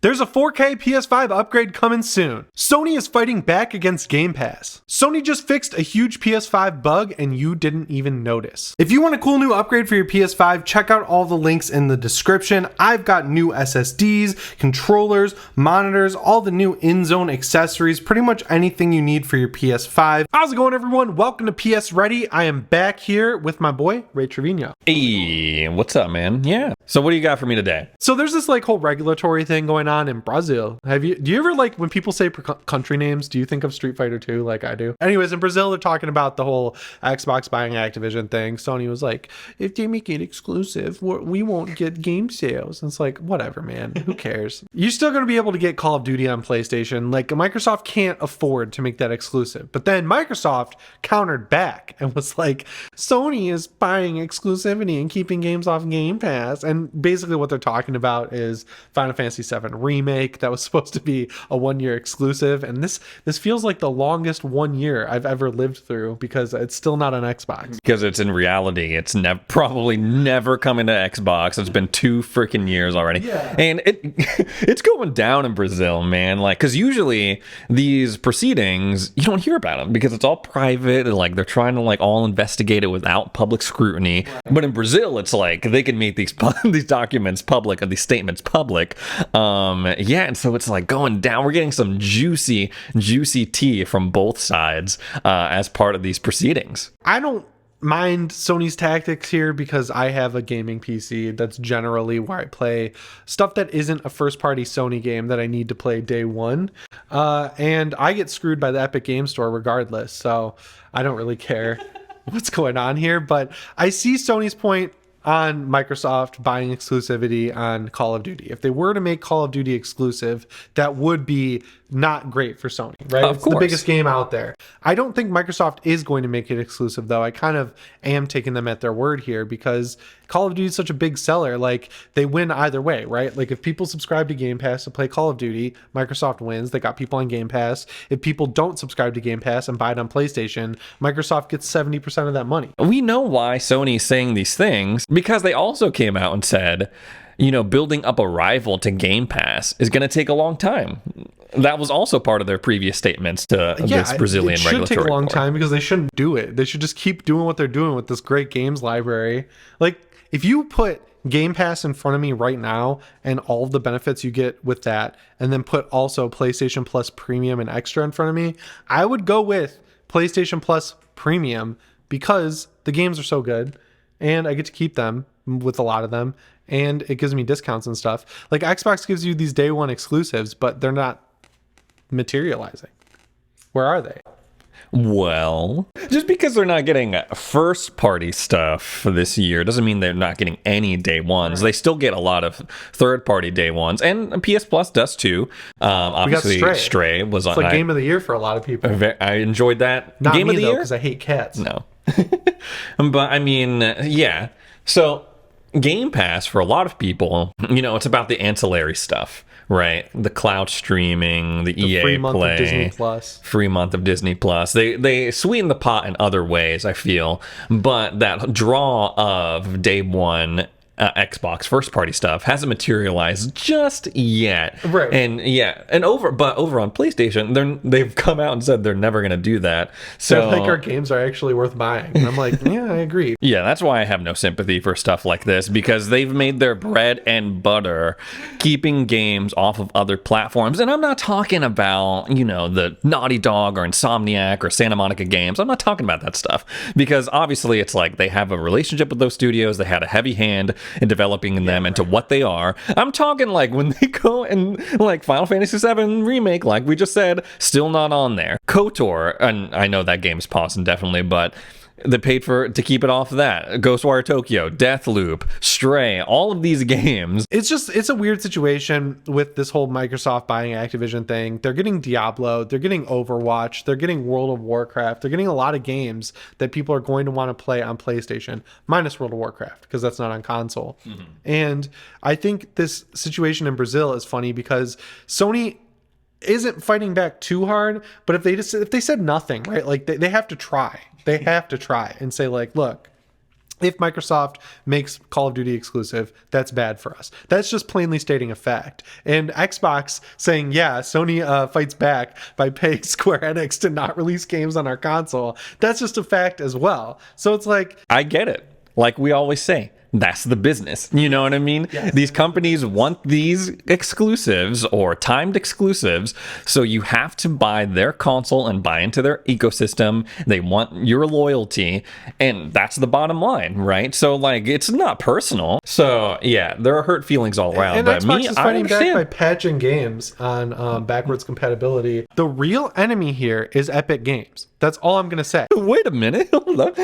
There's a 4K PS5 upgrade coming soon. Sony is fighting back against Game Pass. Sony just fixed a huge PS5 bug and you didn't even notice. If you want a cool new upgrade for your PS5, check out all the links in the description. I've got new SSDs, controllers, monitors, all the new in-zone accessories, pretty much anything you need for your PS5. How's it going, everyone? Welcome to PS Ready. I am back here with my boy, Ray Trevino. Hey, what's up, man? Yeah. So what do you got for me today? So there's this whole regulatory thing going on in Brazil. Do you ever when people say country names, do you think of Street Fighter 2 like I do? Anyways, in Brazil, they're talking about the whole Xbox buying Activision thing. Sony was like, if they make it exclusive, we won't get game sales. And it's like, whatever, man. Who cares? You're still going to be able to get Call of Duty on PlayStation. Microsoft can't afford to make that exclusive. But then Microsoft countered back and was like, Sony is buying exclusivity and keeping games off Game Pass. And basically what they're talking about is Final Fantasy VII Remake that was supposed to be a 1-year exclusive. And this feels like the longest 1 year I've ever lived through because it's still not on Xbox. Because it's in reality, it's probably never coming to Xbox. It's been 2 freaking years already. Yeah. And it's going down in Brazil, man. Because usually these proceedings, you don't hear about them because it's all private. And they're trying to all investigate it without public scrutiny. Right. But in Brazil, it's they can make these documents public, or these statements public. And so it's going down. We're getting some juicy tea from both sides as part of these proceedings. I don't mind Sony's tactics here because I have a gaming PC. That's generally where I play stuff that isn't a first-party Sony game that I need to play day one. And I get screwed by the Epic Game Store regardless, so I don't really care what's going on here. But I see Sony's point on Microsoft buying exclusivity on Call of Duty. If they were to make Call of Duty exclusive, that would be not great for Sony, right? It's the biggest game out there. I don't think Microsoft is going to make it exclusive, though. I kind of am taking them at their word here because Call of Duty is such a big seller. They win either way, right? If people subscribe to Game Pass to play Call of Duty, Microsoft wins. They got people on Game Pass. If people don't subscribe to Game Pass and buy it on PlayStation, Microsoft gets 70% of that money. We know why Sony's saying these things because they also came out and said, building up a rival to Game Pass is going to take a long time. That was also part of their previous statements to this Brazilian regulatory. It should take a long time because they shouldn't do it. They should just keep doing what they're doing with this great games library. If you put Game Pass in front of me right now and all of the benefits you get with that, and then put also PlayStation Plus Premium and Extra in front of me, I would go with PlayStation Plus Premium because the games are so good and I get to keep them with a lot of them and it gives me discounts and stuff. Xbox gives you these day one exclusives, but they're not materializing. Where are they? Well, just because they're not getting first party stuff this year doesn't mean they're not getting any day ones. They still get a lot of third party day ones, and PS Plus does too. Obviously, we got Stray was on. It's game of the year for a lot of people. I enjoyed that. Not game me, of the though, year because I hate cats. No, but I mean, yeah. So Game Pass for a lot of people, it's about the ancillary stuff. Right, the cloud streaming, the EA free month Play, of Disney Plus. Free month of Disney Plus. They sweeten the pot in other ways, I feel, but that draw of day one Xbox first party stuff hasn't materialized just yet. Right. And over on PlayStation, they've come out and said they're never going to do that. So our games are actually worth buying. And I'm like, yeah, I agree. Yeah, that's why I have no sympathy for stuff like this, because they've made their bread and butter keeping games off of other platforms. And I'm not talking about, the Naughty Dog or Insomniac or Santa Monica Games. I'm not talking about that stuff because obviously it's they have a relationship with those studios. They had a heavy hand in developing them into what they are. I'm talking when they go and Final Fantasy VII Remake, like we just said, still not on there. KOTOR, and I know that game is paused indefinitely, but they paid to keep it off of that. Ghostwire Tokyo, Deathloop, Stray, all of these games. It's a weird situation with this whole Microsoft buying Activision thing. They're getting Diablo, they're getting Overwatch, they're getting World of Warcraft, they're getting a lot of games that people are going to want to play on PlayStation, minus World of Warcraft, because that's not on console. Mm-hmm. And I think this situation in Brazil is funny because Sony isn't fighting back too hard, but if they said nothing, right? They have to try. They have to try and say look, If Microsoft makes Call of Duty exclusive, that's bad for us. That's just plainly stating a fact. And Xbox saying, yeah, Sony fights back by paying Square Enix to not release games on our console, that's just a fact as well. So it's like... I get it. Like we always say, that's the business. You know what I mean? Yes. These companies want these exclusives or timed exclusives, so you have to buy their console and buy into their ecosystem. They want your loyalty, and that's the bottom line, right? So, like, it's not personal. So, yeah, there are hurt feelings all around. And but Xbox me, is I fighting back understand. by patching games on backwards compatibility. The real enemy here is Epic Games. That's all I'm going to say. Wait a minute. Hold up.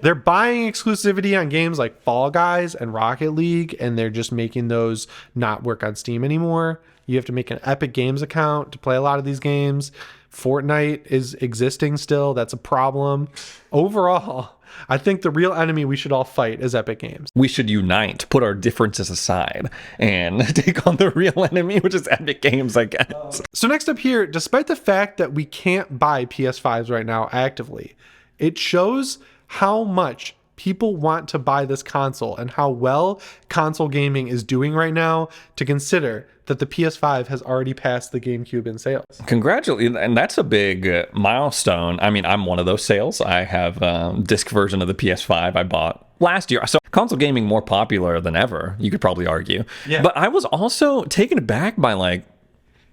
They're buying exclusivity on games like Fall Guys and Rocket League, and they're just making those not work on Steam anymore. You have to make an Epic Games account to play a lot of these games. Fortnite is existing still. That's a problem. Overall, I think the real enemy we should all fight is Epic Games. We should unite, put our differences aside, and take on the real enemy, which is Epic Games, I guess. So next up here, despite the fact that we can't buy PS5s right now actively, it shows how much people want to buy this console and how well console gaming is doing right now, to consider that the PS5 has already passed the GameCube in sales. Congratulations, and that's a big milestone. I mean, I'm one of those sales. I have a disc version of the PS5 I bought last year. So console gaming more popular than ever, you could probably argue. Yeah. But I was also taken aback by, like,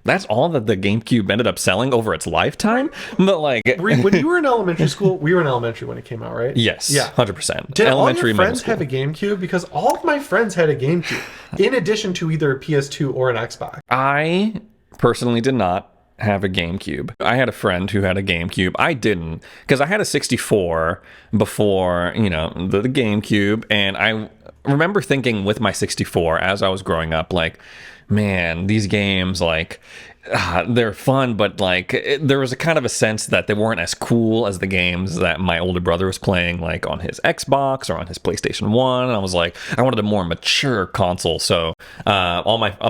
that's all that the GameCube ended up selling over its lifetime. But like, When you were in elementary school, we were in elementary when it came out, right? yes, Yeah. 100%. Did Elementary, all your friends have a GameCube? Because all of my friends had a GameCube, in addition to either a PS2 or an Xbox. I personally did not have a GameCube. I had a friend who had a GameCube. I didn't, because I had a 64 before, you know, the GameCube. And I remember thinking with my 64 as I was growing up, like, man, these games, like, they're fun, but like there was a kind of a sense that they weren't as cool as the games that my older brother was playing, like on his Xbox or on his PlayStation 1. And I was like, I wanted a more mature console. So a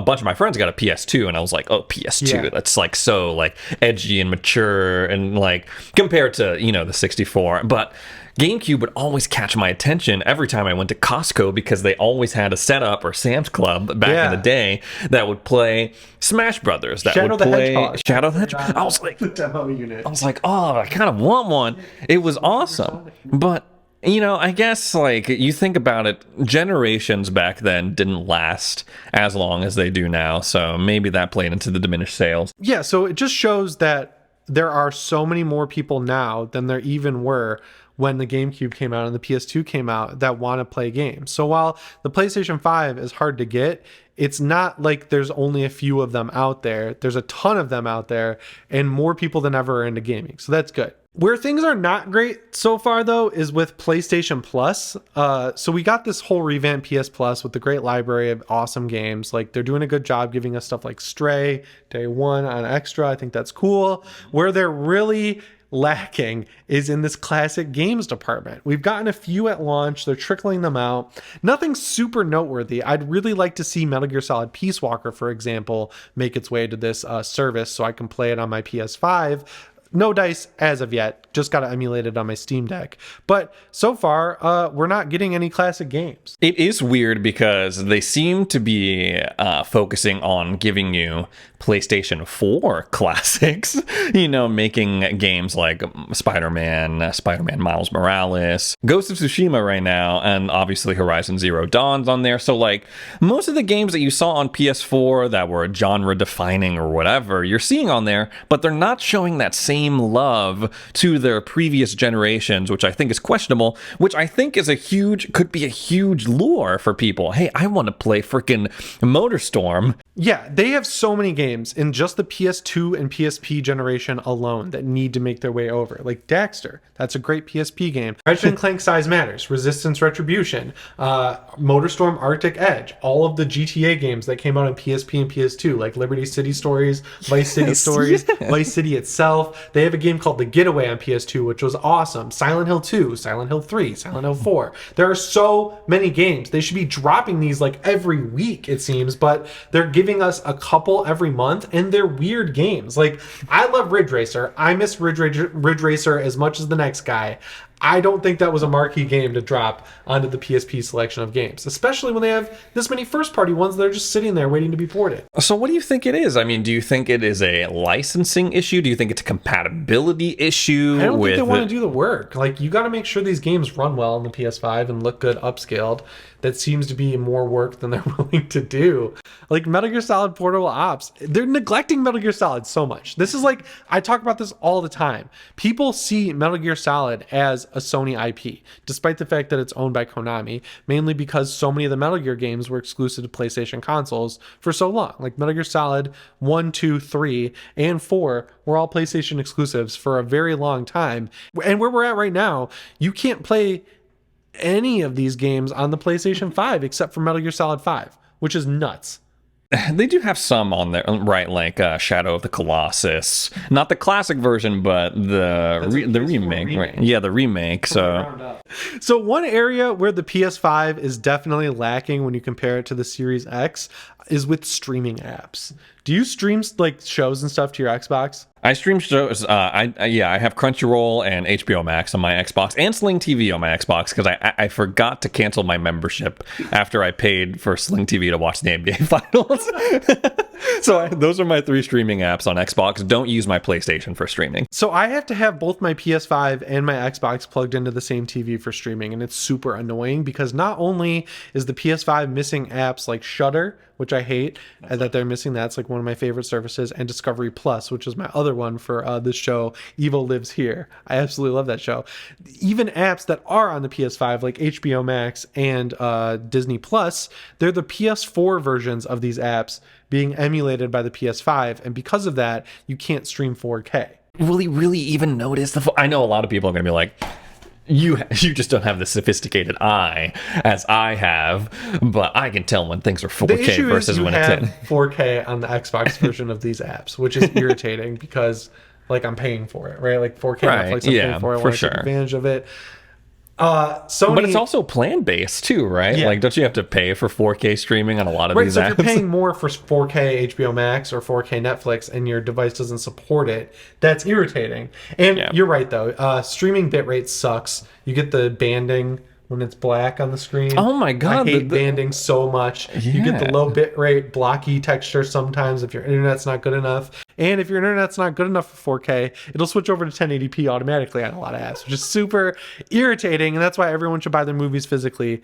bunch of my friends got a PS2, and I was like, oh, PS2, Yeah. that's like so like edgy and mature, and like compared to, you know, the 64. But GameCube would always catch my attention every time I went to Costco, because they always had a setup, or Sam's Club back in the day, that would play Smash Brothers, that Shadow would the play Hedgehog. Shadow the Hedgehog. I was like, The demo unit. oh, I kind of want one. It was awesome. But, you know, I guess, like, you think about it, generations back then didn't last as long as they do now. So maybe that played into the diminished sales. Yeah, so it just shows that there are so many more people now than there even were when the GameCube came out and the PS2 came out that want to play games. So while the PlayStation 5 is hard to get, it's not like there's only a few of them out there. There's a ton of them out there, and more people than ever are into gaming. So that's good. Where things are not great so far, though, is with PlayStation Plus. So we got this whole revamped PS Plus with the great library of awesome games. Like, they're doing a good job giving us stuff like Stray, Day One on Extra. I think that's cool. Where they're really lacking is in this classic games department. We've gotten a few at launch. They're trickling them out. Nothing super noteworthy. I'd really like to see Metal Gear Solid Peace Walker, for example, make its way to this service so I can play it on my PS5. No dice as of yet. Just got to emulate it on my Steam Deck. But so far, we're not getting any classic games. It is weird because they seem to be focusing on giving you PlayStation 4 classics, you know, making games like Spider-Man Miles Morales, Ghost of Tsushima right now, and obviously Horizon Zero Dawn's on there. So, like, most of the games that you saw on PS4 that were genre defining or whatever, you're seeing on there, but they're not showing that same love to their previous generations, which I think is questionable, which I think is could be a huge lure for people. Hey, I want to play freaking MotorStorm. Yeah, they have so many games in just the PS2 and PSP generation alone that need to make their way over. Like Daxter, that's a great PSP game. Ratchet & Clank Size Matters, Resistance Retribution, MotorStorm Arctic Edge, all of the GTA games that came out on PSP and PS2, like Liberty City Stories, Vice City Stories, Vice City itself. They have a game called The Getaway on PS2, which was awesome. Silent Hill 2, Silent Hill 3, Silent Hill 4. There are so many games. They should be dropping these like every week, it seems, but they're giving us a couple every month, and they're weird games. Like, I love Ridge Racer. I miss Ridge Racer as much as the next guy. I don't think that was a marquee game to drop onto the PSP selection of games, especially when they have this many first-party ones that are just sitting there waiting to be ported. So what do you think it is? I mean, do you think it is a licensing issue? Do you think it's a compatibility issue? I don't think they want to do the work. Like, you got to make sure these games run well on the PS5 and look good upscaled. That seems to be more work than they're willing to do. Like Metal Gear Solid Portable Ops, they're neglecting Metal Gear Solid so much. This is like, I talk about this all the time. People see Metal Gear Solid as a Sony IP, despite the fact that it's owned by Konami, mainly because so many of the Metal Gear games were exclusive to PlayStation consoles for so long. Like Metal Gear Solid 1, 2, 3, and 4 were all PlayStation exclusives for a very long time. And where we're at right now, you can't play any of these games on the PlayStation 5 except for Metal Gear Solid 5, which is nuts. They do have some on there, right? Like Shadow of the Colossus, not the classic version, but the remake, right? Yeah, the remake. So one area where the PS5 is definitely lacking when you compare it to the Series X is with streaming apps. Do you stream like shows and stuff to your Xbox? I stream shows. I have Crunchyroll and HBO Max on my Xbox and Sling TV on my Xbox because I forgot to cancel my membership after I paid for Sling TV to watch the NBA Finals. So those are my 3 streaming apps on Xbox. Don't use my PlayStation for streaming. So I have to have both my PS5 and my Xbox plugged into the same TV for streaming, and it's super annoying because not only is the PS5 missing apps like Shudder, which I hate that they're missing. That's like one of my favorite services, and Discovery Plus, which is my other one for this show, Evil Lives Here. I absolutely love that show. Even apps that are on the PS5, like HBO Max and Disney Plus, they're the PS4 versions of these apps being emulated by the PS5, and because of that, you can't stream 4K. Really even notice I know a lot of people are going to be like, you just don't have the sophisticated eye as I have, but I can tell when things are 4K versus when it's 4K on the Xbox version of these apps, which is irritating because like I'm paying for it, right? Like 4K Netflix, I'm paying for it. I want to take advantage of it. Sony, but it's also plan-based too, right? Yeah. Like, don't you have to pay for 4K streaming on a lot of these apps? If you're paying more for 4K HBO Max or 4K Netflix and your device doesn't support it, that's irritating. And you're right, though. Streaming bitrate sucks. You get the banding when it's black on the screen. Oh my god, I hate banding so much. Yeah. You get the low bitrate blocky texture sometimes if your internet's not good enough. And if your internet's not good enough for 4K, it'll switch over to 1080p automatically on a lot of apps, which is super irritating. And that's why everyone should buy their movies physically,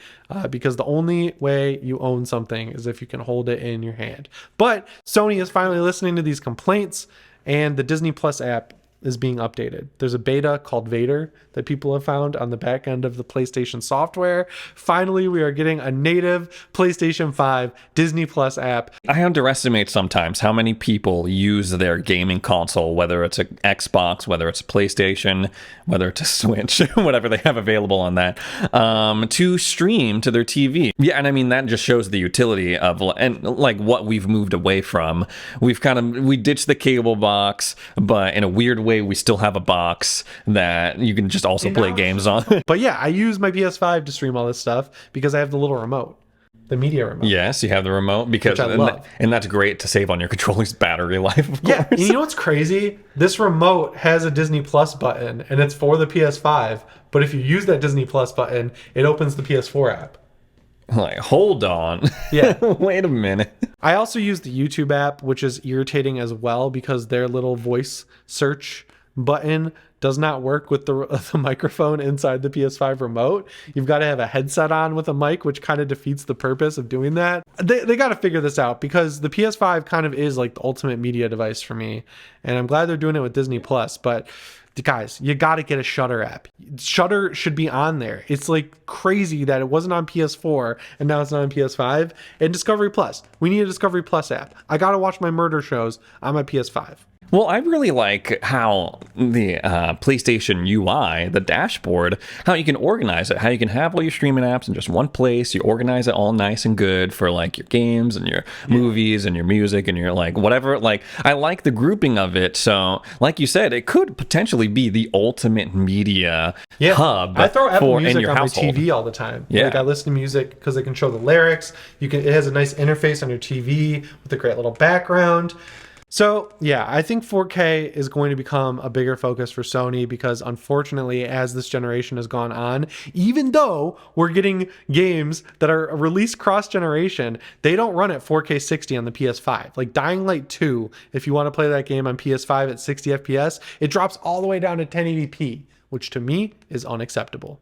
because the only way you own something is if you can hold it in your hand. But Sony is finally listening to these complaints, and the Disney Plus app is being updated. There's a beta called Vader that people have found on the back end of the PlayStation software. Finally, we are getting a native PlayStation 5 Disney Plus app. I underestimate sometimes how many people use their gaming console, whether it's an Xbox, whether it's a PlayStation, whether it's a Switch, whatever they have available on that, to stream to their TV. Yeah, and I mean, that just shows the utility of, and like what we've moved away from. We ditched the cable box, but in a weird way, we still have a box that you can just also play games on. But yeah, I use my PS5 to stream all this stuff because I have the little remote, the media remote. Yes, you have the remote because and that's great to save on your controller's battery life, of course. Yeah, and you know what's crazy? This remote has a Disney Plus button, and it's for the PS5. But if you use that Disney Plus button, it opens the PS4 app. Like, hold on. Yeah. Wait a minute. I also use the YouTube app, which is irritating as well because their little voice search button does not work with the microphone inside the PS5 remote. You've got to have a headset on with a mic, which kind of defeats the purpose of doing that. They got to figure this out because the PS5 kind of is like the ultimate media device for me. And I'm glad they're doing it with Disney Plus, but guys, you got to get a Shudder app. Shudder should be on there. It's like crazy that it wasn't on PS4 and now it's not on PS5. And Discovery Plus. We need a Discovery Plus app. I got to watch my murder shows on my PS5. Well, I really like how the PlayStation UI, the dashboard, how you can organize it, how you can have all your streaming apps in just one place. You organize it all nice and good for like your games and your movies and your music and your like whatever. Like, I like the grouping of it. So, like you said, it could potentially be the ultimate media hub. I throw Apple Music in your on household. my TV all the time. Yeah. Like, I listen to music because it can show the lyrics. It has a nice interface on your TV with a great little background. So, yeah, I think 4K is going to become a bigger focus for Sony because unfortunately, as this generation has gone on, even though we're getting games that are released cross-generation, they don't run at 4K 60 on the PS5. Like Dying Light 2, if you want to play that game on PS5 at 60 FPS, it drops all the way down to 1080p, which to me is unacceptable.